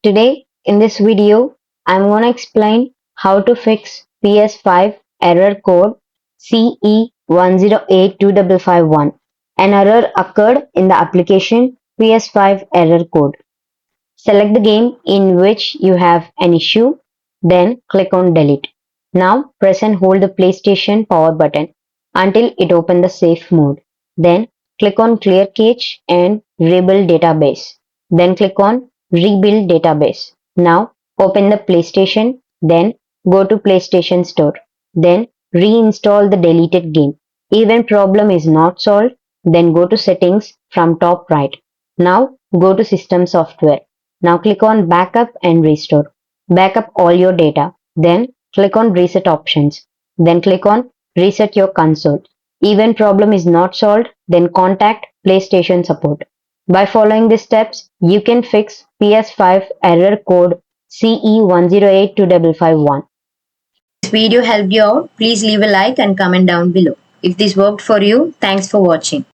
Today in this video, I'm going to explain how to fix PS5 error code CE-108255-1. An error occurred in the application PS5 error code. Select the game in which you have an issue, then click on delete. Now press and hold the PlayStation power button until it opens the safe mode. Then click on clear cache and rebuild database. Then click on rebuild database. Now open the PlayStation, then go to PlayStation Store. Then reinstall the deleted game. Even problem is not solved, then go to settings from top right. Now go to system software. Now click on backup and restore. Backup all your data. Then click on reset options. Then click on reset your console. Even problem is not solved, then contact PlayStation support. By following these steps, you can fix PS5 error code CE-108255-1. This video helped you out, please leave a like and comment down below. If this worked for you, thanks for watching.